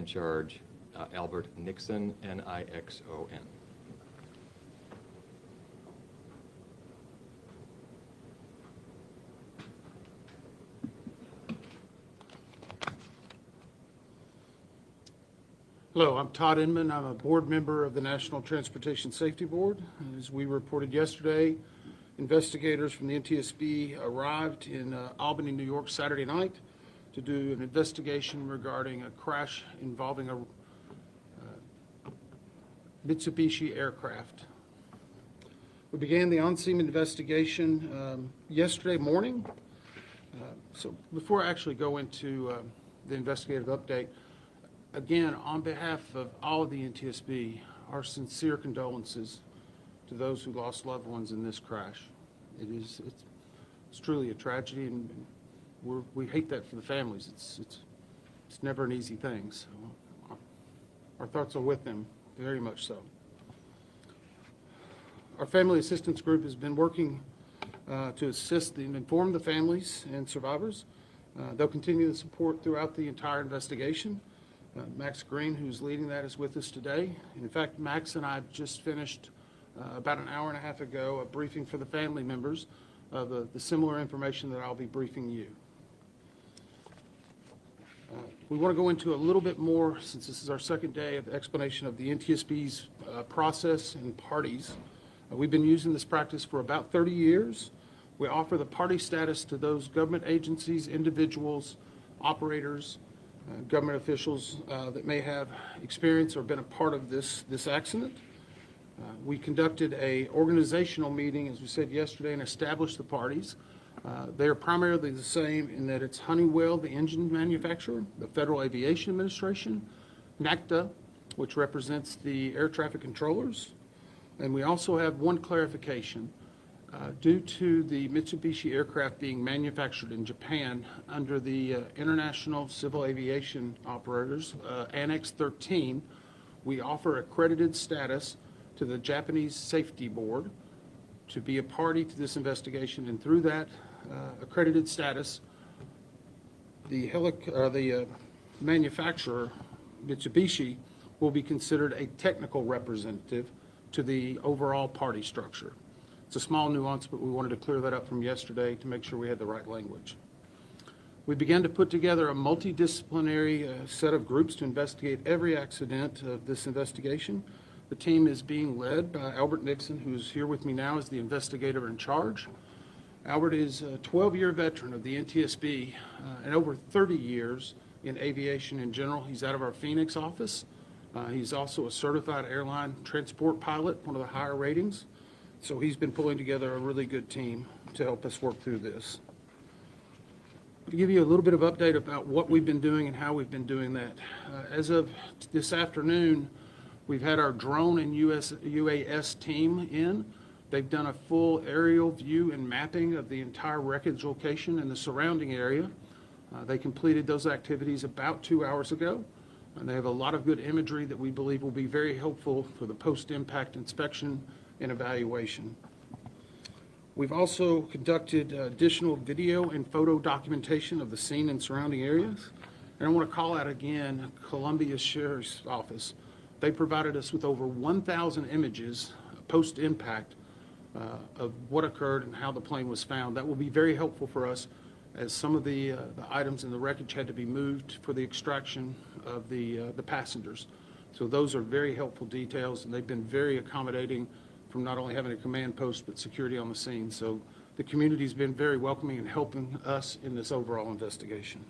in charge, Albert Nixon, Nixon. Hello, I'm Todd Inman. I'm a board member of the National Transportation Safety Board. As we reported yesterday, investigators from the NTSB arrived in Albany, New York Saturday night to do an investigation regarding a crash involving a Mitsubishi aircraft. We began the on-scene investigation yesterday morning. So before I actually go into the investigative update, again, on behalf of all of the NTSB, our sincere condolences to those who lost loved ones in this crash. It's truly a tragedy, and we hate that for the families. It's never an easy thing. So our thoughts are with them, very much so. Our family assistance group has been working to assist and inform the families and survivors. They'll continue the support throughout the entire investigation. Max Green, who's leading that, is with us today. In fact, Max and I just finished about an hour and a half ago a briefing for the family members of the similar information that I'll be briefing you. We want to go into a little bit more, since this is our second day of explanation of the NTSB's process and parties. We've been using this practice for about 30 years. We offer the party status to those government agencies, individuals, operators, government officials that may have experience or been a part of this accident. We conducted a organizational meeting, as we said yesterday, and established the parties. They are primarily the same in that it's Honeywell, the engine manufacturer, the Federal Aviation Administration, NACTA, which represents the air traffic controllers, and we also have one clarification. Due to the Mitsubishi aircraft being manufactured in Japan under the International Civil Aviation Operators, Annex 13, we offer accredited status to the Japanese Safety Board to be a party to this investigation, and through that accredited status, the manufacturer, Mitsubishi, will be considered a technical representative to the overall party structure. It's a small nuance, but we wanted to clear that up from yesterday to make sure we had the right language. We began to put together a multidisciplinary set of groups to investigate every accident of this investigation. The team is being led by Albert Nixon, who's here with me now as the investigator in charge. Albert is a 12-year veteran of the NTSB and over 30 years in aviation in general. He's out of our Phoenix office. He's also a certified airline transport pilot, one of the higher ratings. So he's been pulling together a really good team to help us work through this. To give you a little bit of update about what we've been doing and how we've been doing that. As of this afternoon, we've had our drone and UAS team in. They've done a full aerial view and mapping of the entire wreckage location and the surrounding area. They completed those activities about 2 hours ago, and they have a lot of good imagery that we believe will be very helpful for the post-impact inspection and evaluation. We've also conducted additional video and photo documentation of the scene and surrounding areas. And I want to call out again Columbia Sheriff's Office. They provided us with over 1,000 images post-impact of what occurred and how the plane was found. That will be very helpful for us, as some of the items in the wreckage had to be moved for the extraction of the passengers. So those are very helpful details, and they've been very accommodating from not only having a command post, but security on the scene. So the community's been very welcoming and helping us in this overall investigation.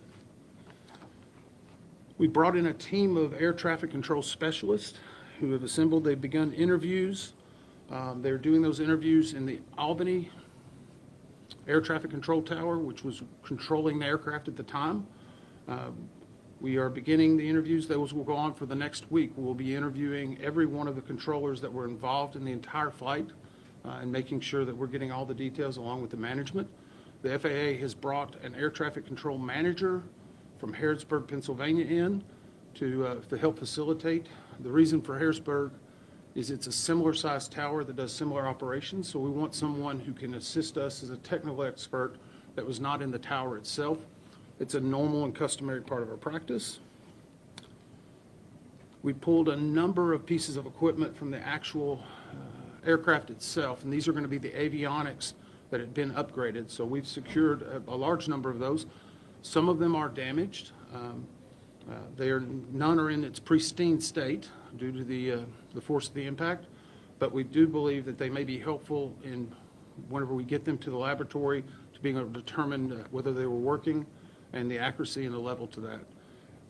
We brought in a team of air traffic control specialists who have assembled. They've begun interviews. They're doing those interviews in the Albany Air Traffic Control Tower, which was controlling the aircraft at the time. We are beginning the interviews. Those will go on for the next week. We'll be interviewing every one of the controllers that were involved in the entire flight and making sure that we're getting all the details along with the management. The FAA has brought an air traffic control manager from Harrisburg, Pennsylvania in to help facilitate. The reason for Harrisburg is it's a similar sized tower that does similar operations, so we want someone who can assist us as a technical expert that was not in the tower itself. It's a normal and customary part of our practice. We pulled a number of pieces of equipment from the actual aircraft itself, and these are going to be the avionics that had been upgraded. So we've secured a large number of those. Some of them are damaged. None are in its pristine state due to the force of the impact, but we do believe that they may be helpful in whenever we get them to the laboratory to being able to determine whether they were working and the accuracy and the level to that.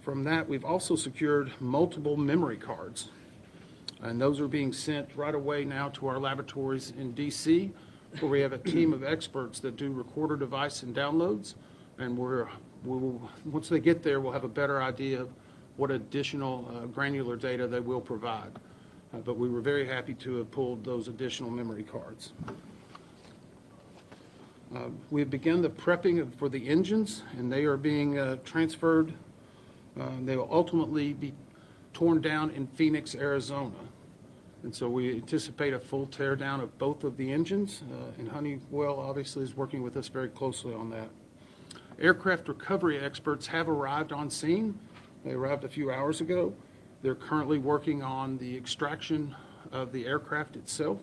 From that, we've also secured multiple memory cards, and those are being sent right away now to our laboratories in DC, where we have a team of experts that do recorder device and downloads, and once they get there, we'll have a better idea of what additional granular data they will provide. But we were very happy to have pulled those additional memory cards. We have begun the prepping for the engines, and they are being transferred. They will ultimately be torn down in Phoenix, Arizona. And so we anticipate a full tear down of both of the engines, and Honeywell obviously is working with us very closely on that. Aircraft recovery experts have arrived on scene. They arrived a few hours ago. They're currently working on the extraction of the aircraft itself.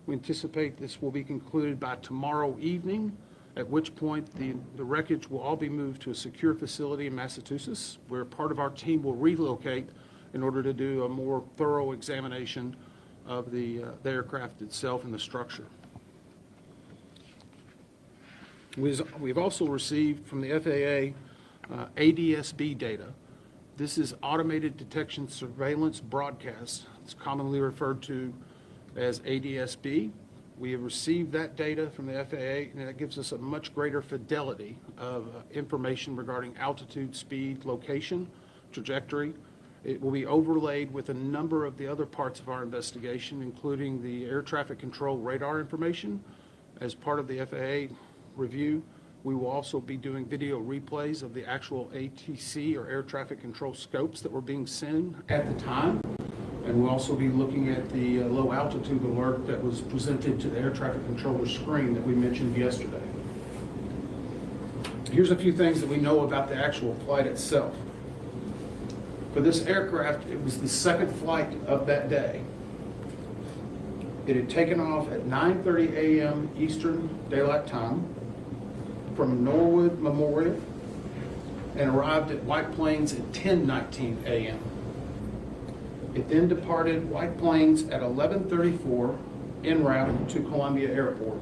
We anticipate this will be concluded by tomorrow evening, at which point the wreckage will all be moved to a secure facility in Massachusetts, where part of our team will relocate in order to do a more thorough examination of the aircraft itself and the structure. We've also received from the FAA ADSB data. This is Automated Detection Surveillance Broadcast. It's commonly referred to as ADSB. We have received that data from the FAA, and that gives us a much greater fidelity of information regarding altitude, speed, location, trajectory. It will be overlaid with a number of the other parts of our investigation, including the air traffic control radar information. As part of the FAA review, we will also be doing video replays of the actual ATC, or air traffic control scopes, that were being seen at the time. And we'll also be looking at the low altitude alert that was presented to the air traffic controller screen that we mentioned yesterday. Here's a few things that we know about the actual flight itself. For this aircraft, it was the second flight of that day. It had taken off at 9:30 a.m. Eastern Daylight Time from Norwood Memorial and arrived at White Plains at 10:19 a.m. It then departed White Plains at 11:34 en route to Columbia Airport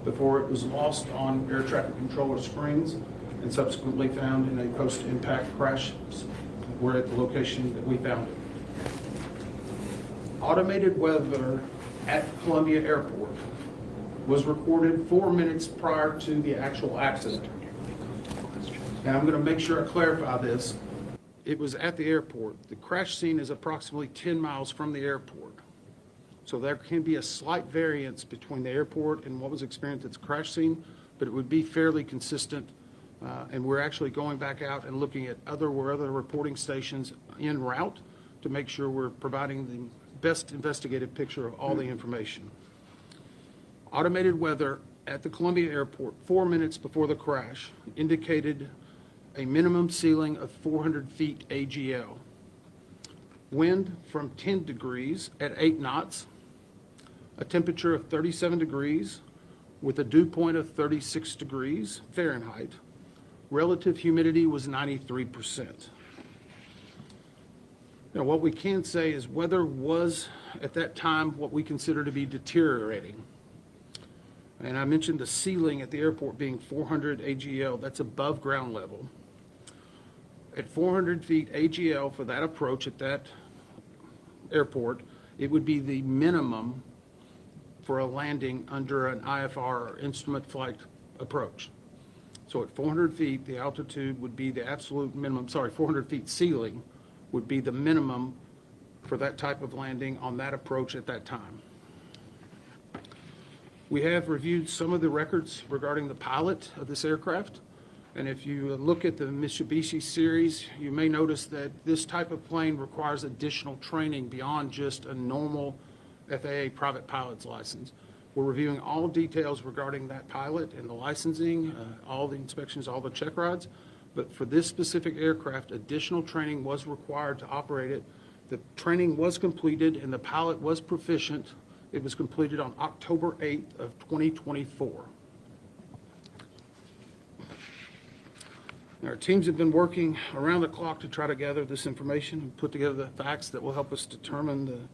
before it was lost on air traffic controller screens and subsequently found in a post-impact crash where at the location that we found it. Automated weather at Columbia Airport was recorded 4 minutes prior to the actual accident. And I'm going to make sure I clarify this. It was at the airport. The crash scene is approximately 10 miles from the airport. So there can be a slight variance between the airport and what was experienced at the crash scene, but it would be fairly consistent. And we're actually going back out and looking at other reporting stations en route to make sure we're providing the best investigative picture of all the information. Automated weather at the Columbia Airport 4 minutes before the crash indicated a minimum ceiling of 400 feet AGL. Wind from 10 degrees at 8 knots, a temperature of 37 degrees with a dew point of 36 degrees Fahrenheit. Relative humidity was 93%. Now, what we can say is weather was at that time what we consider to be deteriorating. And I mentioned the ceiling at the airport being 400 AGL. That's above ground level. At 400 feet AGL for that approach at that airport, it would be the minimum for a landing under an IFR, or instrument flight approach. So at 400 feet, the altitude would be the absolute minimum, 400 feet ceiling would be the minimum for that type of landing on that approach at that time. We have reviewed some of the records regarding the pilot of this aircraft. And if you look at the Mitsubishi series, you may notice that this type of plane requires additional training beyond just a normal FAA private pilot's license. We're reviewing all details regarding that pilot and the licensing, all the inspections, all the check rides. But for this specific aircraft, additional training was required to operate it The training was completed and the pilot was proficient. It was completed on October 8th of 2024. Our teams have been working around the clock to try to gather this information and put together the facts that will help us determine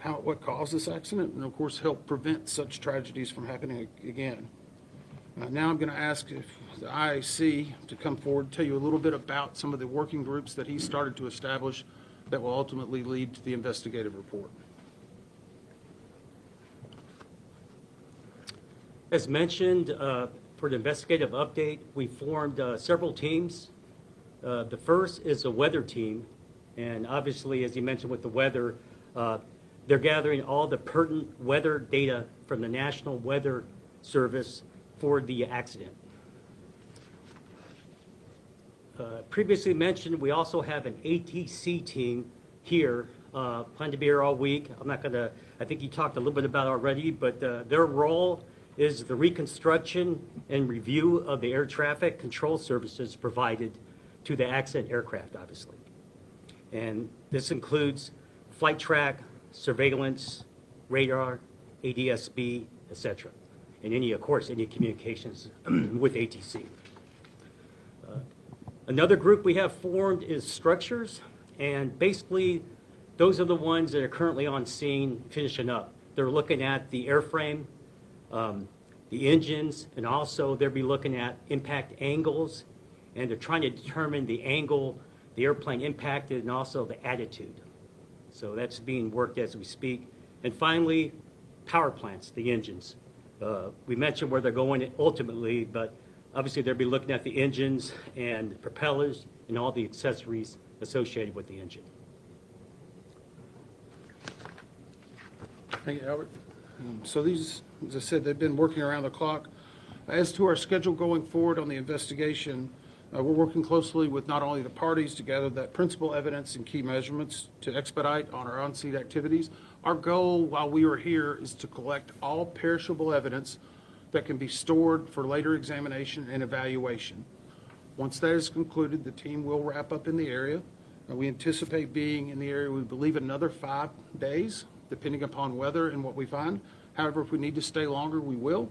what caused this accident and, of course, help prevent such tragedies from happening again. Now I'm going to ask if the IAC to come forward and tell you a little bit about some of the working groups that he started to establish that will ultimately lead to the investigative report. As mentioned, for the investigative update, we formed several teams. The first is a weather team, and obviously, as you mentioned with the weather, they're gathering all the pertinent weather data from the National Weather Service for the accident. Previously mentioned, we also have an ATC team here, plan to be here all week. I think you talked a little bit about it already, but their role is the reconstruction and review of the air traffic control services provided to the accident aircraft, obviously. And this includes flight track, surveillance, radar, ADSB, etc. And of course, any communications with ATC. Another group we have formed is structures, and basically those are the ones that are currently on scene finishing up. They're looking at the airframe, the engines, and also they'll be looking at impact angles, and they're trying to determine the angle the airplane impacted and also the attitude. So that's being worked as we speak. And finally, power plants, the engines. We mentioned where they're going ultimately, but obviously they'll be looking at the engines and propellers and all the accessories associated with the engine. Thank you, Albert. So these, as I said, they've been working around the clock. As to our schedule going forward on the investigation, we're working closely with not only the parties to gather that principal evidence and key measurements to expedite on our on-scene activities. Our goal while we are here is to collect all perishable evidence that can be stored for later examination and evaluation. Once that is concluded, the team will wrap up in the area. We anticipate being in the area, we believe, another 5 days, depending upon weather and what we find. However, if we need to stay longer, we will.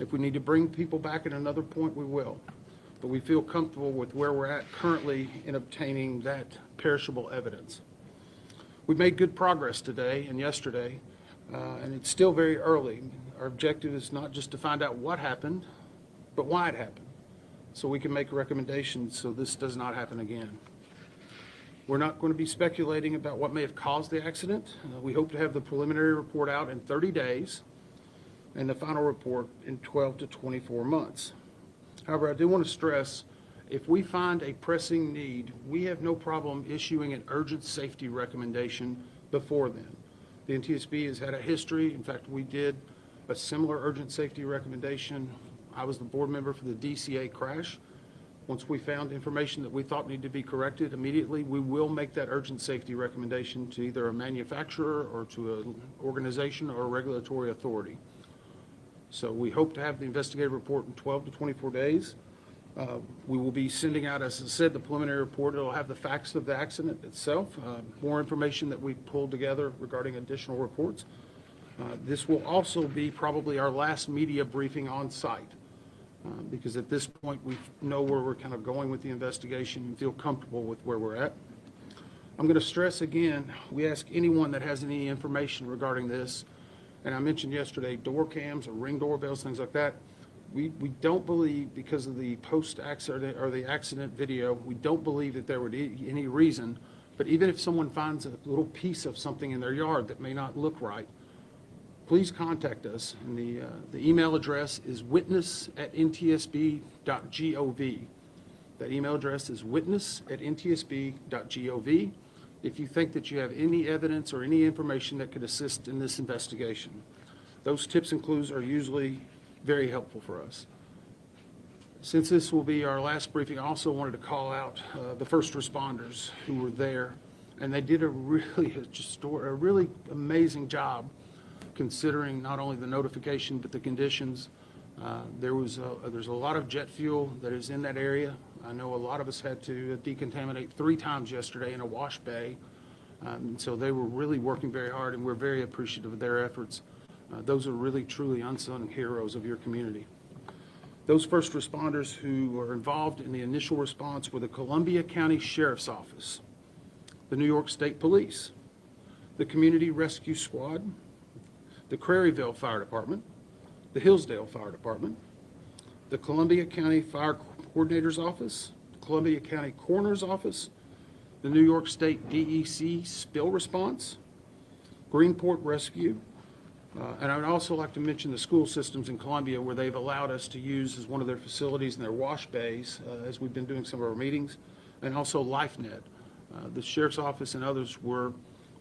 If we need to bring people back at another point, we will. But we feel comfortable with where we're at currently in obtaining that perishable evidence. We've made good progress today and yesterday, and it's still very early. Our objective is not just to find out what happened, but why it happened, so we can make recommendations so this does not happen again. We're not going to be speculating about what may have caused the accident. We hope to have the preliminary report out in 30 days and the final report in 12 to 24 months. However, I do want to stress, if we find a pressing need, we have no problem issuing an urgent safety recommendation before then. The NTSB has had a history. In fact, we did a similar urgent safety recommendation. I was the board member for the DCA crash. Once we found information that we thought needed to be corrected immediately, we will make that urgent safety recommendation to either a manufacturer or to an organization or a regulatory authority. So we hope to have the investigative report in 12 to 24 days. We will be sending out, as I said, the preliminary report. It'll have the facts of the accident itself, more information that we pulled together regarding additional reports. This will also be probably our last media briefing on site. Because at this point we know where we're kind of going with the investigation and feel comfortable with where we're at. I'm going to stress again, we ask anyone that has any information regarding this, and I mentioned yesterday door cams or ring doorbells, things like that. We don't believe, because of the post-accident or the accident video, we don't believe that there would be any reason, but even if someone finds a little piece of something in their yard that may not look right, please contact us. And the email address is witness@ntsb.gov. That email address is witness@ntsb.gov if you think that you have any evidence or any information that could assist in this investigation. Those tips and clues are usually very helpful for us. Since this will be our last briefing, I also wanted to call out the first responders who were there, and they did a really amazing job considering not only the notification but the conditions. There's a lot of jet fuel that is in that area. I know a lot of us had to decontaminate 3 times yesterday in a wash bay. So they were really working very hard, and we're very appreciative of their efforts. Those are really, truly unsung heroes of your community. Those first responders who were involved in the initial response were the Columbia County Sheriff's Office, the New York State Police, the Community Rescue Squad, the Craryville Fire Department, the Hillsdale Fire Department, the Columbia County Fire Coordinator's Office, the Columbia County Coroner's Office, the New York State DEC Spill Response, Greenport Rescue, and I would also like to mention the school systems in Columbia where they've allowed us to use as one of their facilities in their wash bays as we've been doing some of our meetings, and also LifeNet. The Sheriff's Office and others were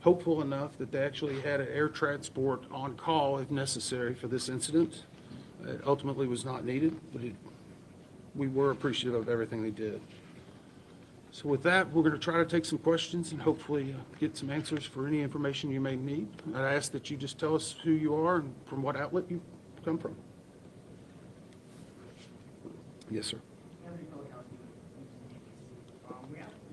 hopeful enough that they actually had an air transport on call if necessary for this incident. It ultimately was not needed, but we were appreciative of everything they did. So with that, we're going to try to take some questions and hopefully get some answers for any information you may need. I ask that you just tell us who you are and from what outlet you come from. Yes, sir.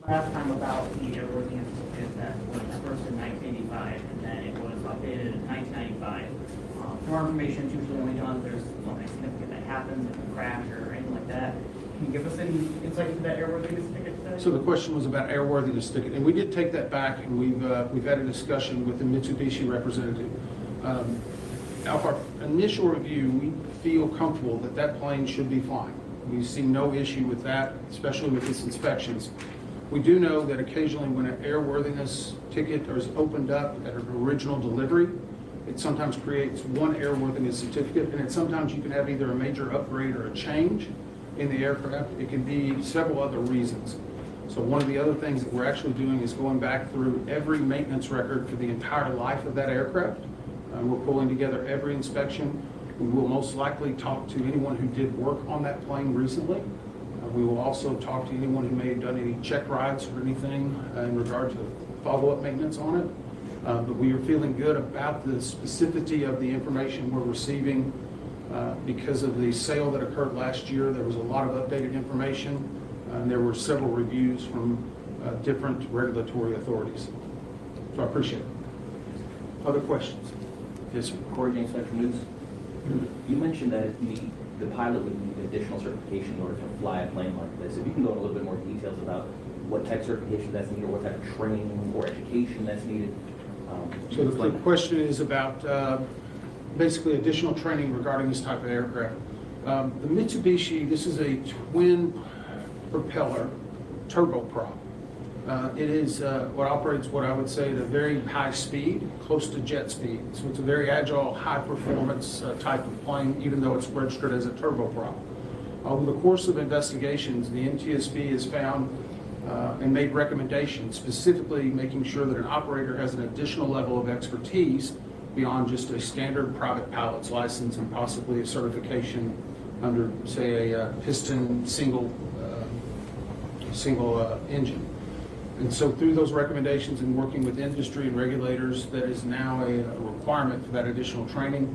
Last time about the airworthiness certificate that was first in 1985, and then it was updated in 1995. For our information, it's usually only done if there's something significant that happens, like a crash or anything like that. Can you give us any insight into that airworthiness certificate today? So the question was about airworthiness ticket, and we did take that back, and we've had a discussion with the Mitsubishi representative. Our initial review, we feel comfortable that that plane should be flying. We see no issue with that, especially with its inspections. We do know that occasionally when an airworthiness ticket is opened up at an original delivery, it sometimes creates one airworthiness certificate, and sometimes you can have either a major upgrade or a change in the aircraft. It can be several other reasons. So one of the other things that we're actually doing is going back through every maintenance record for the entire life of that aircraft. We're pulling together every inspection. We will most likely talk to anyone who did work on that plane recently. We will also talk to anyone who may have done any check rides or anything in regard to follow-up maintenance on it. But we are feeling good about the specificity of the information we're receiving because of the sale that occurred last year. There was a lot of updated information, and there were several reviews from different regulatory authorities. So I appreciate it. Other questions? Yes, sir. Corey James, Central News. You mentioned that the pilot would need additional certification in order to fly a plane like this. If you can go into a little bit more details about what type of certification that's needed, or what type of training or education that's needed. So the question is about basically additional training regarding this type of aircraft. The Mitsubishi, this is a twin propeller turboprop. It is what operates what I would say at a very high speed, close to jet speed. So it's a very agile, high performance type of plane, even though it's registered as a turboprop. Over the course of investigations, the NTSB has found and made recommendations, specifically making sure that an operator has an additional level of expertise beyond just a standard private pilot's license and possibly a certification under, say, a piston single engine. And so through those recommendations and working with industry and regulators, that is now a requirement for that additional training.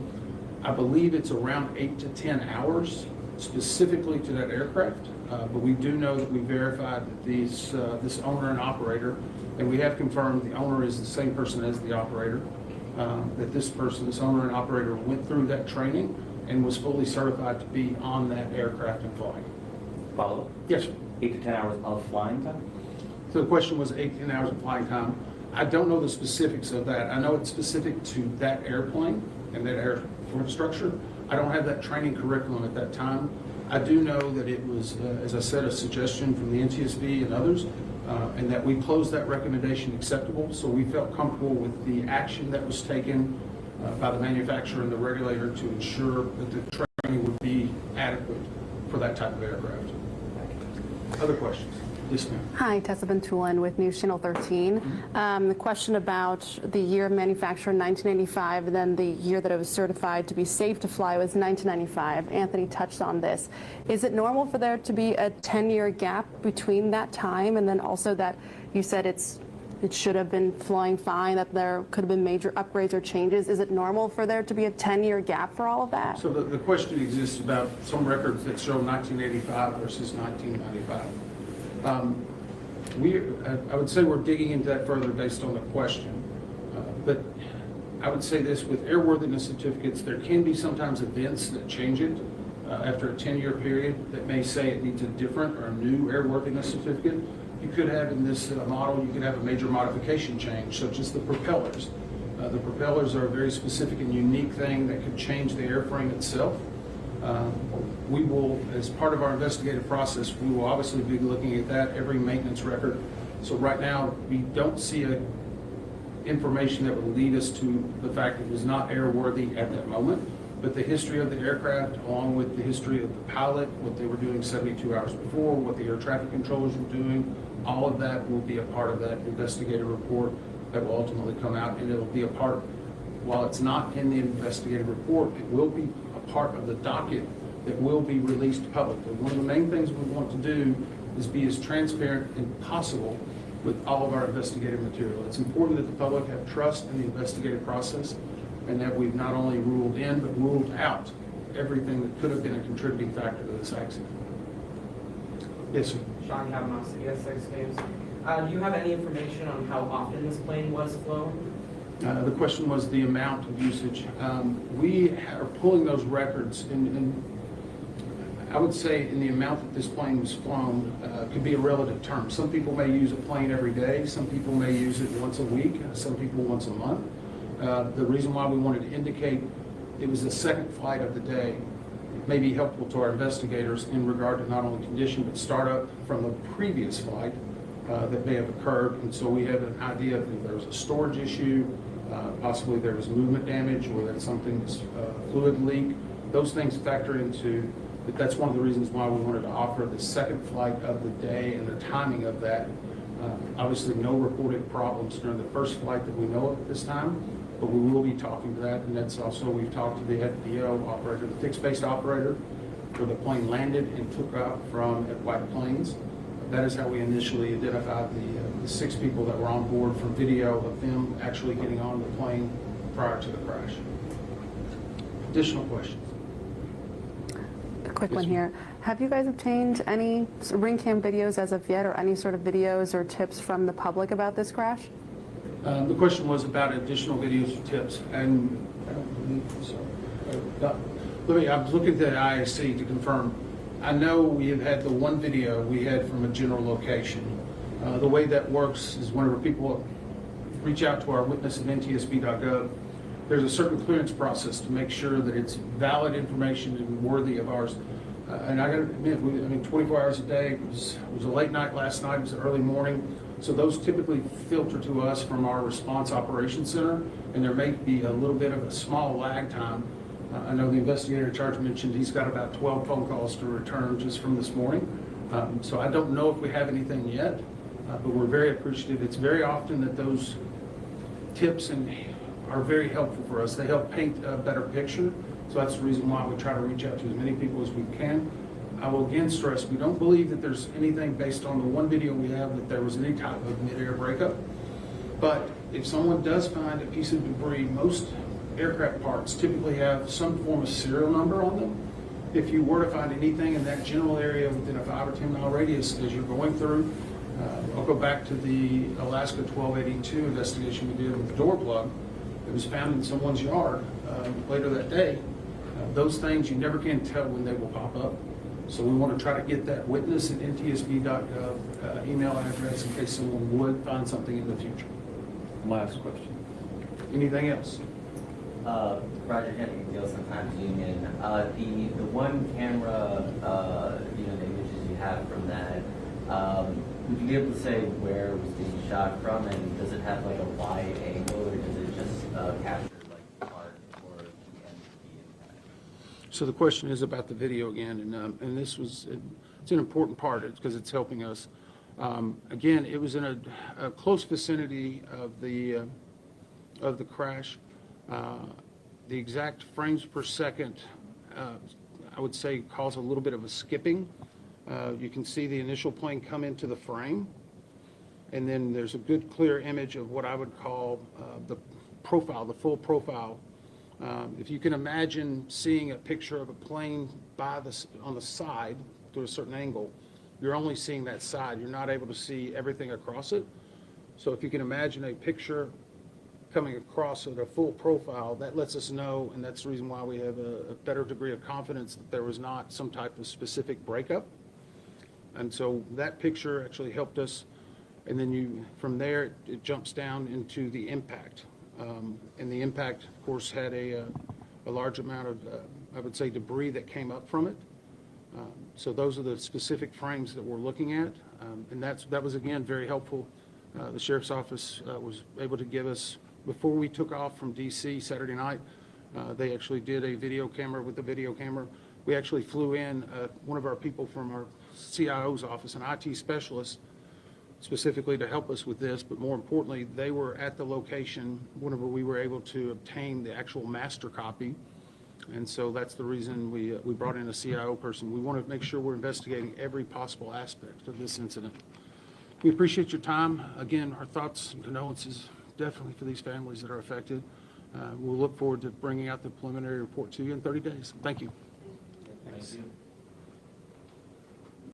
I believe it's around 8 to 10 hours specifically to that aircraft. But we do know that we verified that this owner and operator, and we have confirmed the owner is the same person as the operator, that this owner and operator went through that training and was fully certified to be on that aircraft and flying. Follow-up? Yes, sir. 8 to 10 hours of flying time? So the question was 8 to 10 hours of flying time. I don't know the specifics of that. I know it's specific to that airplane and that airframe structure. I don't have that training curriculum at that time. I do know that it was, as I said, a suggestion from the NTSB and others, and that we closed that recommendation acceptable. So we felt comfortable with the action that was taken by the manufacturer and the regulator to ensure that the training would be adequate for that type of aircraft. Other questions? Yes, ma'am. Hi, Tessa Bentulin with News Channel 13. The question about the year of manufacture in 1985, and then the year that it was certified to be safe to fly was 1995. Anthony touched on this. Is it normal for there to be a 10-year gap between that time, and then also that you said it should have been flying fine, that there could have been major upgrades or changes? Is it normal for there to be a 10-year gap for all of that? So the question exists about some records that show 1985 versus 1995. I would say we're digging into that further based on the question. But I would say this, with airworthiness certificates, there can be sometimes events that change it after a 10-year period that may say it needs a different or a new airworthiness certificate. You could have in this model, you could have a major modification change, such as the propellers. The propellers are a very specific and unique thing that could change the airframe itself. We will, as part of our investigative process, we will obviously be looking at that, every maintenance record. So right now, we don't see information that would lead us to the fact that it was not airworthy at that moment. But the history of the aircraft, along with the history of the pilot, what they were doing 72 hours before, what the air traffic controllers were doing, all of that will be a part of that investigative report that will ultimately come out, and it'll be a part, while it's not in the investigative report, it will be a part of the docket that will be released publicly. One of the main things we want to do is be as transparent as possible with all of our investigative material. It's important that the public have trust in the investigative process, and that we've not only ruled in, but ruled out everything that could have been a contributing factor to this accident. Yes, sir. Sean Kavanaugh, CS6 News. Do you have any information on how often this plane was flown? The question was the amount of usage. We are pulling those records, and I would say in the amount that this plane was flown could be a relative term. Some people may use a plane every day. Some people may use it once a week. Some people once a month. The reason why we wanted to indicate it was the second flight of the day may be helpful to our investigators in regard to not only condition, but startup from the previous flight that may have occurred. And so we have an idea if there was a storage issue, possibly there was movement damage, or that something's fluid leak. Those things factor into, but that's one of the reasons why we wanted to offer the second flight of the day and the timing of that. Obviously, no reported problems during the first flight that we know of at this time, but we will be talking to that, and that's also, we've talked to the FBO operator, the fixed-base operator, where the plane landed and took off from at White Plains. That is how we initially identified the 6 people that were on board from video of them actually getting on the plane prior to the crash. Additional questions? A quick one here. Have you guys obtained any ring cam videos as of yet, or any sort of videos or tips from the public about this crash? The question was about additional videos or tips, and I don't believe so. I was looking at the IAC to confirm. I know we have had the one video we had from a general location. The way that works is whenever people reach out to our witness at NTSB.gov, there's a certain clearance process to make sure that it's valid information and worthy of ours. And I got to admit, 24 hours a day, it was a late night last night, it was early morning. So those typically filter to us from our response operations center, and there may be a little bit of a small lag time. I know the investigator in charge mentioned he's got about 12 phone calls to return just from this morning. So I don't know if we have anything yet, but we're very appreciative. It's very often that those tips are very helpful for us. They help paint a better picture. So that's the reason why we try to reach out to as many people as we can. I will again stress, we don't believe that there's anything based on the one video we have that there was any type of mid-air breakup. But if someone does find a piece of debris, most aircraft parts typically have some form of serial number on them. If you were to find anything in that general area within a 5 or 10 mile radius as you're going through, I'll go back to the Alaska 1282 investigation we did with the door plug. It was found in someone's yard later that day. Those things you never can tell when they will pop up. So we want to try to get that witness at ntsb.gov email address in case someone would find something in the future. Last question. Anything else? Roger Henry, Gilson Times Union. The one camera, the images you have from that, would you be able to say where it was being shot from, and does it have like a wide angle, or does it just capture like part or the end of the impact? So the question is about the video again, and this was, it's an important part because it's helping us. Again, it was in a close vicinity of the crash. The exact frames per second, I would say, caused a little bit of a skipping. You can see the initial plane come into the frame, and then there's a good clear image of what I would call the profile, the full profile. If you can imagine seeing a picture of a plane on the side through a certain angle, you're only seeing that side. You're not able to see everything across it. So if you can imagine a picture coming across at a full profile, that lets us know, and that's the reason why we have a better degree of confidence that there was not some type of specific breakup. And so that picture actually helped us. And then from there, it jumps down into the impact. And the impact, of course, had a large amount of, I would say, debris that came up from it. So those are the specific frames that we're looking at. And that was, again, very helpful. The Sheriff's Office was able to give us, before we took off from DC Saturday night, they actually did a video camera with the video camera. We actually flew in one of our people from our CIO's office, an IT specialist, specifically to help us with this, but more importantly, they were at the location whenever we were able to obtain the actual master copy. And so that's the reason we brought in a CIO person. We want to make sure we're investigating every possible aspect of this incident. We appreciate your time. Again, our thoughts and condolences definitely for these families that are affected. We'll look forward to bringing out the preliminary report to you in 30 days. Thank you. Thank you.